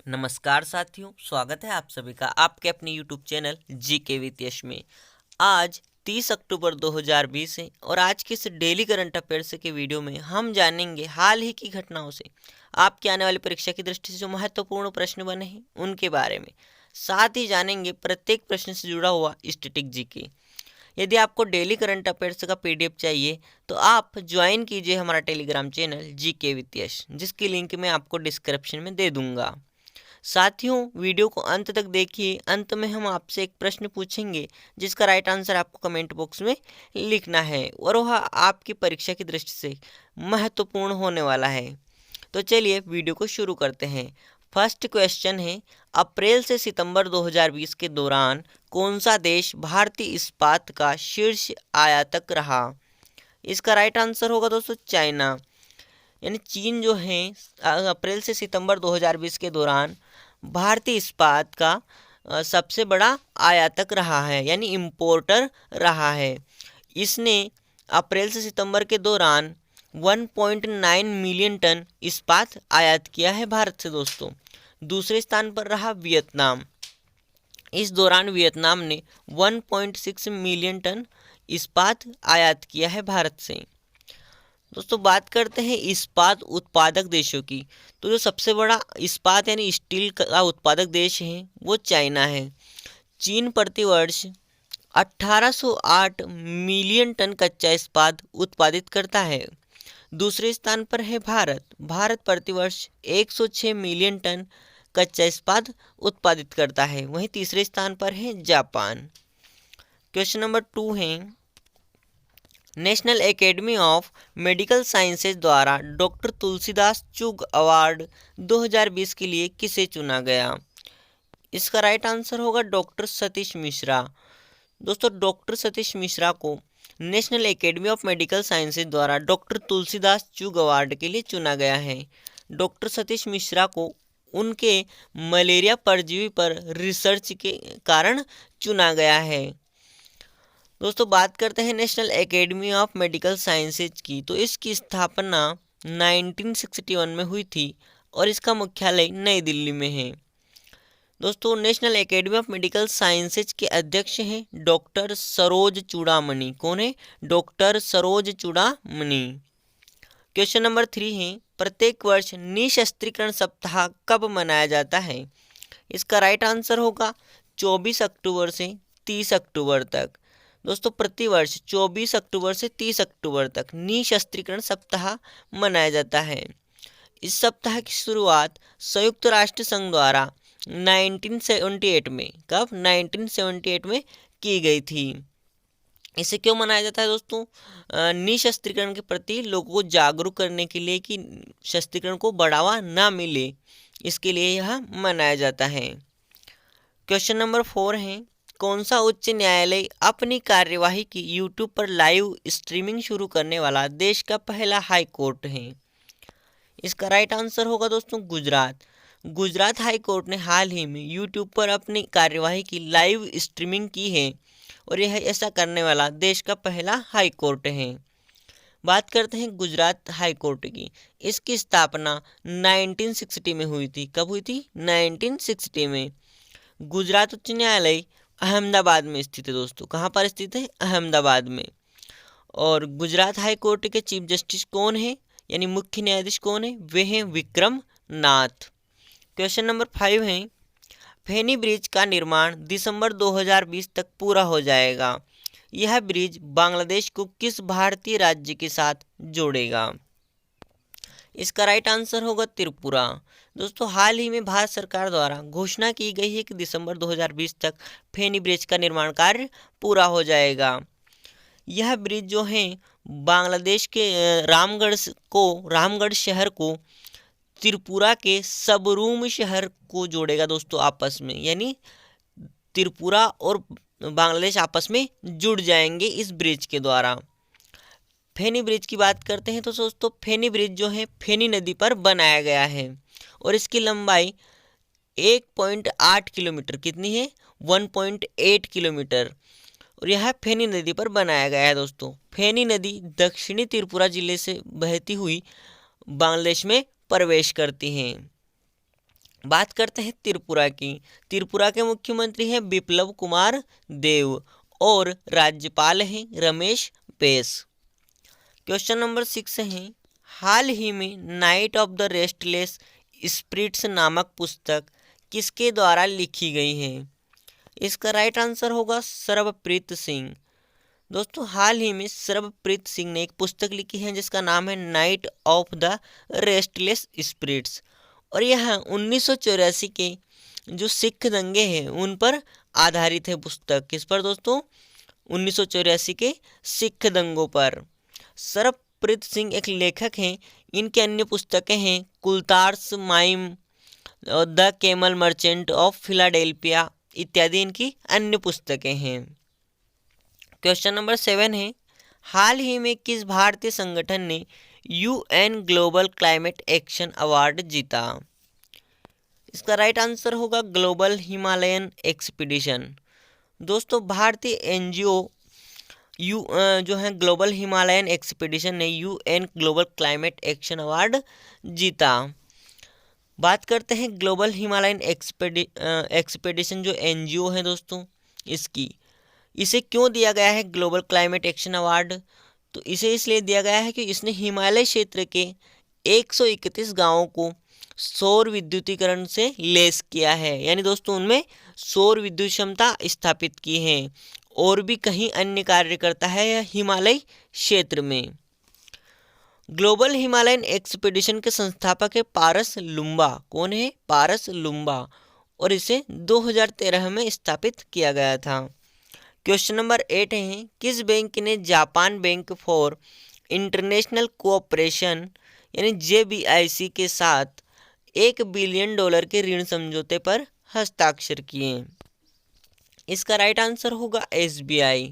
नमस्कार साथियों, स्वागत है आप सभी का आपके अपने YouTube चैनल जीके विद यश में। आज 30 अक्टूबर 2020 है और आज के इस डेली करंट अफेयर्स के वीडियो में हम जानेंगे हाल ही की घटनाओं से आपकी आने वाली परीक्षा की दृष्टि से जो महत्वपूर्ण प्रश्न बने हैं उनके बारे में। साथ ही जानेंगे प्रत्येक प्रश्न से जुड़ा हुआ स्टैटिक जीके। यदि आपको डेली करंट अफेयर्स का PDF चाहिए तो आप ज्वाइन कीजिए हमारा टेलीग्राम चैनल जीके विद यश, जिसकी लिंक मैं आपको डिस्क्रिप्शन में दे दूंगा। साथियों, वीडियो को अंत तक देखिए। अंत में हम आपसे एक प्रश्न पूछेंगे जिसका राइट आंसर आपको कमेंट बॉक्स में लिखना है और वह आपकी परीक्षा की दृष्टि से महत्वपूर्ण होने वाला है। तो चलिए वीडियो को शुरू करते हैं। फर्स्ट क्वेश्चन है, अप्रैल से सितंबर 2020 के दौरान कौन सा देश भारतीय इस्पात का शीर्ष आयातक रहा? इसका राइट आंसर होगा दोस्तों चाइना, यानी चीन जो है अप्रैल से सितंबर 2020 के दौरान भारतीय इस्पात का सबसे बड़ा आयातक रहा है, यानी इम्पोर्टर रहा है। इसने अप्रैल से सितंबर के दौरान 1.9 मिलियन टन इस्पात आयात किया है भारत से दोस्तों। दूसरे स्थान पर रहा वियतनाम। इस दौरान वियतनाम ने 1.6 मिलियन टन इस्पात आयात किया है भारत से। दोस्तों बात करते हैं इस्पात उत्पादक देशों की, तो जो सबसे बड़ा इस्पात यानी स्टील का उत्पादक देश है वो चाइना है। चीन प्रतिवर्ष 1808 मिलियन टन कच्चा इस्पात उत्पादित करता है। दूसरे स्थान पर है भारत। भारत प्रतिवर्ष 106 मिलियन टन कच्चा इस्पात उत्पादित करता है। वहीं तीसरे स्थान पर है जापान। क्वेश्चन नंबर 2 है, national academy of medical sciences द्वारा डॉक्टर तुलसीदास चुग अवार्ड 2020 के लिए किसे चुना गया? इसका राइट आंसर होगा डॉक्टर सतीश मिश्रा। दोस्तों डॉक्टर सतीश मिश्रा को national academy of medical sciences द्वारा डॉक्टर तुलसीदास चुग अवार्ड के लिए चुना गया है। डॉक्टर सतीश मिश्रा को उनके मलेरिया परजीवी पर रिसर्च के कारण चुना गया है। दोस्तों बात करते हैं national academy of medical sciences की, तो इसकी स्थापना 1961 में हुई थी और इसका मुख्यालय नई दिल्ली में है। दोस्तों national academy of medical sciences के अध्यक्ष हैं डॉक्टर सरोज चूड़ामणि। कौन है? डॉक्टर सरोज चूड़ामणि। क्वेश्चन नंबर 3 है, प्रत्येक वर्ष निशस्त्रीकरण सप्ताह कब मनाया जाता है? इसका राइट आंसर होगा 24 अक्टूबर से 30 अक्टूबर तक। दोस्तों प्रतिवर्ष 24 अक्टूबर से 30 अक्टूबर तक निशस्त्रीकरण सप्ताह मनाया जाता है। इस सप्ताह की शुरुआत संयुक्त राष्ट्र संघ द्वारा 1978 में, कब? 1978 में की गई थी। इसे क्यों मनाया जाता है दोस्तों? निशस्त्रीकरण के प्रति लोगों को जागरूक करने के लिए कि शस्त्रीकरण को बढ़ावा ना मिले, इसके लिए यह मनाया जाता है। क्वेश्चन नंबर 4 है, कौन सा उच्च न्यायालय अपनी कार्यवाही की YouTube पर लाइव स्ट्रीमिंग शुरू करने वाला देश का पहला हाई कोर्ट है? इसका राइट आंसर होगा दोस्तों गुजरात। गुजरात हाई कोर्ट ने हाल ही में YouTube पर अपनी कार्यवाही की लाइव स्ट्रीमिंग की है और यह ऐसा करने वाला देश का पहला हाई कोर्ट है। बात करते हैं गुजरात हाई कोर्ट की। इसकी स्थापना 1960 में हुई थी। कब हुई थी? 1960 में। गुजरात उच्च न्यायालय अहमदाबाद में स्थित है दोस्तों। कहाँ पर स्थित है? अहमदाबाद में। और गुजरात हाई कोर्ट के चीफ जस्टिस कौन है, यानी मुख्य न्यायाधीश कौन है? वे हैं विक्रम नाथ। क्वेश्चन नंबर 5 है, फेनी ब्रिज का निर्माण दिसंबर 2020 तक पूरा हो जाएगा। यह ब्रिज बांग्लादेश को किस भारतीय राज्य के साथ जोड़ेगा? इसका राइट आंसर होगा त्रिपुरा। दोस्तों हाल ही में भारत सरकार द्वारा घोषणा की गई है कि दिसंबर 2020 तक फेनी ब्रिज का निर्माण कार्य पूरा हो जाएगा। यह ब्रिज जो है बांग्लादेश के रामगढ़ शहर को त्रिपुरा के सबरूम शहर को जोड़ेगा दोस्तों आपस में, यानी त्रिपुरा और बांग्लादेश आपस में जुड़ जाएंगे इस ब्रिज के द्वारा। फेनी ब्रिज की बात करते हैं तो दोस्तों फेनी ब्रिज जो है फेनी नदी पर बनाया गया है और इसकी लंबाई 1.8 किलोमीटर, कितनी है? 1.8 किलोमीटर, और यह फेनी नदी पर बनाया गया है दोस्तों। फेनी नदी दक्षिणी त्रिपुरा जिले से बहती हुई बांग्लादेश में प्रवेश करती हैं। बात करते हैं त्रिपुरा की। त्रिपुरा के मुख्यमंत्री हैं बिप्लब कुमार देव और राज्यपाल हैं रमेश बैस। क्वेश्चन नंबर 6 है, हाल ही में night of the restless spirits नामक पुस्तक किसके द्वारा लिखी गई है? इसका राइट आंसर होगा सर्वप्रीत सिंह। दोस्तों हाल ही में सर्वप्रीत सिंह ने एक पुस्तक लिखी है जिसका नाम है night of the restless spirits, और यह 1984 के जो सिख दंगे हैं उन पर आधारित है पुस्तक। किस पर दोस्तों? 1984 के सिख दंगों पर। सर्वप्रीत सिंह एक लेखक हैं। इनकी अन्य पुस्तकें हैं कुलतार्स माइम, the camel merchant of Philadelphia इत्यादि इनकी अन्य पुस्तकें हैं। क्वेश्चन नंबर 7 है, हाल ही में किस भारतीय संगठन ने UN global climate action award जीता? इसका राइट आंसर होगा ग्लोबल हिमालयन एक्सपीडिशन। दोस्तों भारतीय एनजीओ जो है ग्लोबल हिमालयन एक्सपीडिशन ने UN global climate action award जीता। बात करते हैं ग्लोबल हिमालयन एक्सपीडिशन जो एनजीओ है दोस्तों, इसे क्यों दिया गया है ग्लोबल क्लाइमेट एक्शन अवार्ड? तो इसे इसलिए दिया गया है कि इसने हिमालय क्षेत्र के 131 गांवों को सौर विद्युतीकरण से लैस किया है, यानी दोस्तों उनमें सौर विद्युत क्षमता स्थापित की है, और भी कहीं अन्य कार्य करता है यह हिमालय क्षेत्र में। ग्लोबल हिमालयन एक्सपीडिशन के संस्थापक है पारस लुम्बा। कौन है? पारस लुम्बा, और इसे 2013 में स्थापित किया गया था। क्वेश्चन नंबर 8 है, किस बैंक ने Japan bank for international cooperation यानी JBIC के साथ $1 बिलियन के ऋण समझौते पर हस्ताक्षर किए? इसका राइट आंसर होगा SBI।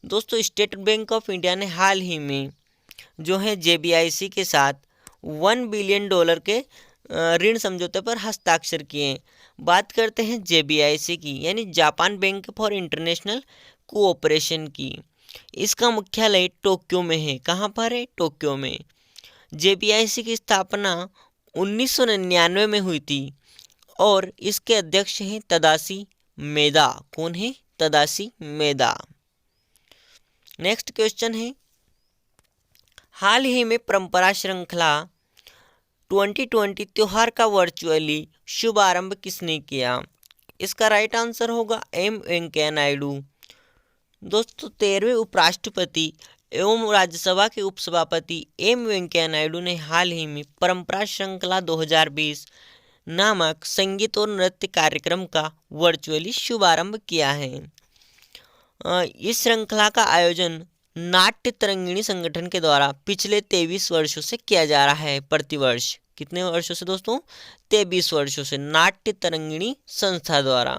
दोस्तों स्टेट बैंक ऑफ इंडिया ने हाल ही में जो है JBIC के साथ $1 बिलियन के ऋण समझौते पर हस्ताक्षर किए। बात करते हैं JBIC की यानी Japan bank for international cooperation की। इसका मुख्यालय टोक्यो में है। कहाँ पर है? टोक्यो में। JBIC की स्थापना 1999 में हुई थी और इसके अध्यक्ष हैं तदाशी मेदा। कौन है? तदाशी मेदा। नेक्स्ट क्वेश्चन है, हाल ही में परंपरा श्रृंखला 2020 त्योहार का वर्चुअली शुभारंभ किसने किया? इसका राइट आंसर होगा M वेंकैया नायडू। दोस्तों 13वें उपराष्ट्रपति एवं राज्यसभा के उपसभापति M वेंकैया नायडू ने हाल ही में परंपरा श्रृंखला 2020 नामक संगीत और नृत्य कार्यक्रम का वर्चुअली शुभारंभ किया है। इस श्रृंखला का आयोजन नाट्य तरंगिणी संगठन के द्वारा पिछले 23 वर्षों से किया जा रहा है। प्रतिवर्ष कितने वर्षों से दोस्तों? 23 वर्षों से नाट्य तरंगिणी संस्था द्वारा।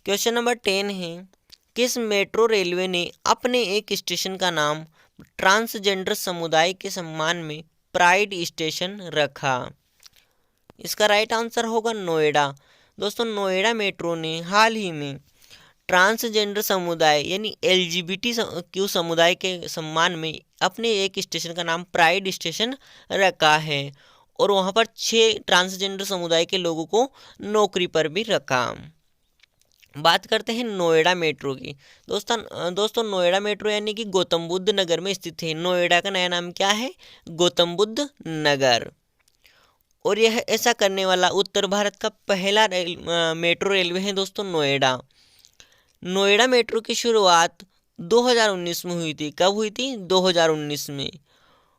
क्वेश्चन नंबर 10 है, किस मेट्रो रेलवे ने अपने एक स्टेशन का नाम ट्रांसजेंडर समुदाय के सम्मान में प्राइड स्टेशन रखा? इसका राइट आंसर होगा नोएडा। दोस्तों नोएडा मेट्रो ने हाल ही में ट्रांसजेंडर समुदाय यानी LGBTQ समुदाय के सम्मान में अपने एक स्टेशन का नाम प्राइड स्टेशन रखा है, और वहाँ पर 6 ट्रांसजेंडर समुदाय के लोगों को नौकरी पर भी रखा। बात करते हैं नोएडा मेट्रो की। दोस्तों नोएडा मेट्रो यानी कि गौतम बुद्ध नगर में स्थित है। नोएडा का नया नाम क्या है? गौतम बुद्ध नगर। और यह ऐसा करने वाला उत्तर भारत का पहला मेट्रो रेलवे है दोस्तों नोएडा। नोएडा मेट्रो की शुरुआत 2019 में हुई थी। कब हुई थी? 2019 में।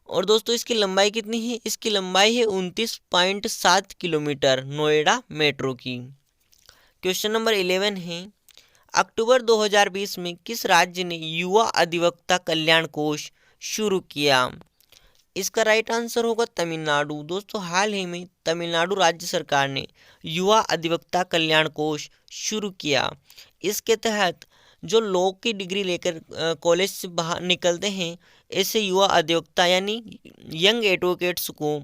और दोस्तों इसकी लंबाई कितनी है? इसकी लंबाई है 29.7 किलोमीटर नोएडा मेट्रो की। क्वेश्चन नंबर 11 है, अक्टूबर 2020 में किस राज्य ने युवा अधिवक्ता कल्याण कोष शुरू किया? इसका राइट आंसर होगा तमिलनाडु। दोस्तों हाल ही में तमिलनाडु राज्य सरकार ने युवा अधिवक्ता कल्याण कोष शुरू किया। इसके तहत जो लॉ की डिग्री लेकर कॉलेज से बाहर निकलते हैं ऐसे युवा अधिवक्ता यानी यंग एडवोकेट्स को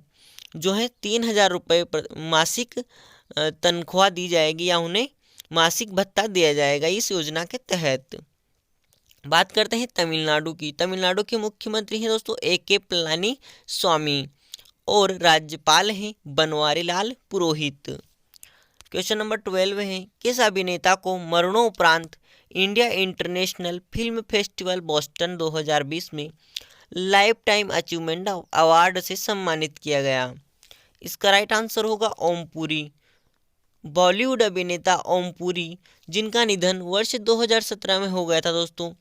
जो है 3,000 रुपये मासिक तनख्वाह दी जाएगी या उन्हें मासिक भत्ता दिया जाएगा इस योजना के तहत। बात करते हैं तमिलनाडु की। तमिलनाडु के मुख्यमंत्री हैं दोस्तों AK पलानी स्वामी, और राज्यपाल हैं बनवारी लाल पुरोहित। क्वेश्चन नंबर 12 है, किस अभिनेता को मरणोपरांत India international film festival Boston 2020 में लाइफ टाइम अचीवमेंट अवार्ड से सम्मानित किया गया? इसका राइट आंसर होगा ओम पुरी। बॉलीवुड अभिनेता ओम पुरी, जिनका निधन वर्ष 2017 में हो गया था दोस्तों,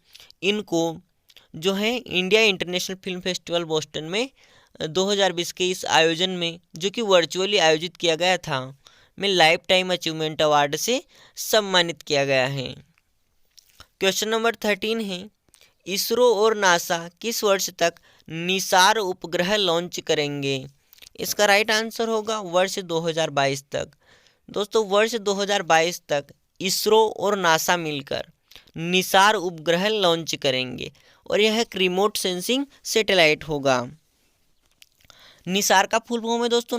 इनको जो है India international film festival Boston में 2020 के इस आयोजन में, जो कि वर्चुअली आयोजित किया गया था, में लाइफ टाइम अचीवमेंट अवार्ड से सम्मानित किया गया है। क्वेश्चन नंबर 13 है, इसरो और नासा किस वर्ष तक निसार उपग्रह लॉन्च करेंगे? इसका राइट आंसर होगा वर्ष 2022 तक। दोस्तों, वर्ष 2022 तक इसरो और नासा मिलकर निसार उपग्रह लॉन्च करेंगे और यह एक रिमोट सेंसिंग सैटेलाइट होगा। निसार का फुल फॉर्म है दोस्तों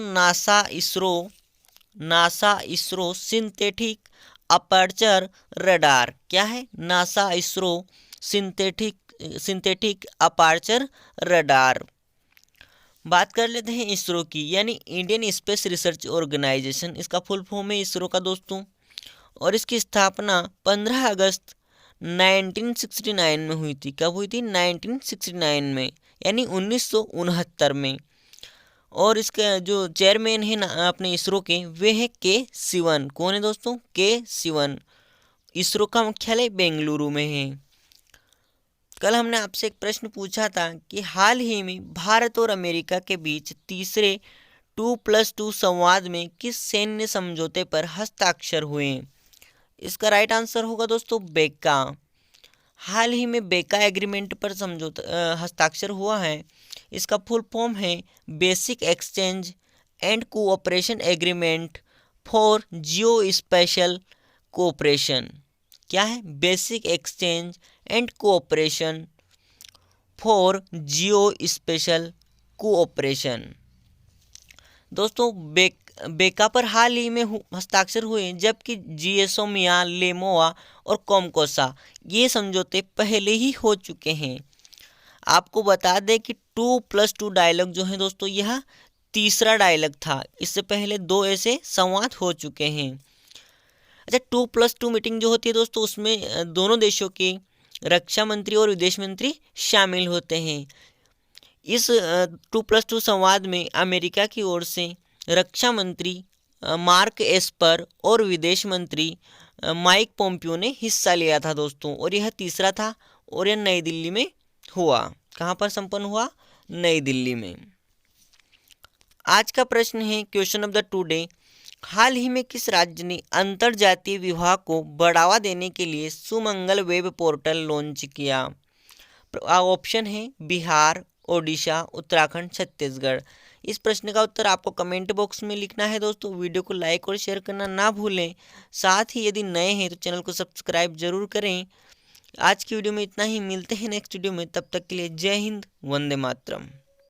NASA ISRO synthetic aperture radar. क्या है? NASA ISRO synthetic aperture radar. बात कर लेते हैं इसरो की, यानी इंडियन स्पेस रिसर्च ऑर्गेनाइजेशन, इसका फुल फॉर्म है इसरो का दोस्तों, और इसकी स्थापना 15 अगस्त 1969 में हुई थी। कब हुई थी? 1969 में, यानी 1969 में। और इसका जो चेयरमैन है ना अपने इसरो के, वे हैं के सिवन। कौन है दोस्तों? के सिवन। इसरो का मुख्यालय बेंगलुरु में है। कल हमने आपसे एक प्रश्न पूछा था कि हाल ही में भारत और अमेरिका के बीच तीसरे 2+2 संवाद में किस सैन्य समझौते पर हस्ताक्षर हुए? इसका राइट आंसर होगा दोस्तों बेका। हाल ही में बेका एग्रीमेंट पर हस्ताक्षर हुआ है। इसका फुल फॉर्म है basic exchange and cooperation agreement for Jio special cooperation. क्या है? Basic exchange and cooperation for Jio special cooperation. दोस्तों, बेका पर हाल ही में हस्ताक्षर हुए, जबकि जिएसोमिया, लेमोआ और कॉमकोसा ये समझौते पहले ही हो चुके हैं। आपको बता दें कि 2+2 डायलॉग जो है दोस्तों, यह तीसरा डायलॉग था। इससे पहले 2 ऐसे संवाद हो चुके हैं। अच्छा, 2+2 मीटिंग जो होती है दोस्तों, उसमें दोनों देशों के रक्षा मंत्री और विदेश मंत्री शामिल होते हैं। इस 2+2 संवाद में अमेरिका की ओर से रक्षा मंत्री मार्क एस्पर और विदेश मंत्री माइक पोम्पियो ने हिस्सा लिया था दोस्तों, और यह तीसरा था, और यह नई दिल्ली में हुआ। कहाँ पर संपन्न हुआ? नई दिल्ली में। आज का प्रश्न है क्वेश्चन ऑफ द टुडे, हाल ही में किस राज्य ने अंतरजातीय विवाह को बढ़ावा देने के लिए सुमंगल वेब पोर्टल लॉन्च किया? ऑप्शन है बिहार, ओडिशा, उत्तराखंड, छत्तीसगढ़। इस प्रश्न का उत्तर आपको कमेंट बॉक्स में लिखना है दोस्तों। वीडियो को लाइक और शेयर करना ना भूलें। साथ ही यदि नए हैं तो चैनल को सब्सक्राइब जरूर करें। आज की वीडियो में इतना ही, मिलते हैं नेक्स्ट वीडियो में। तब तक के लिए जय हिंद, वंदे मातरम।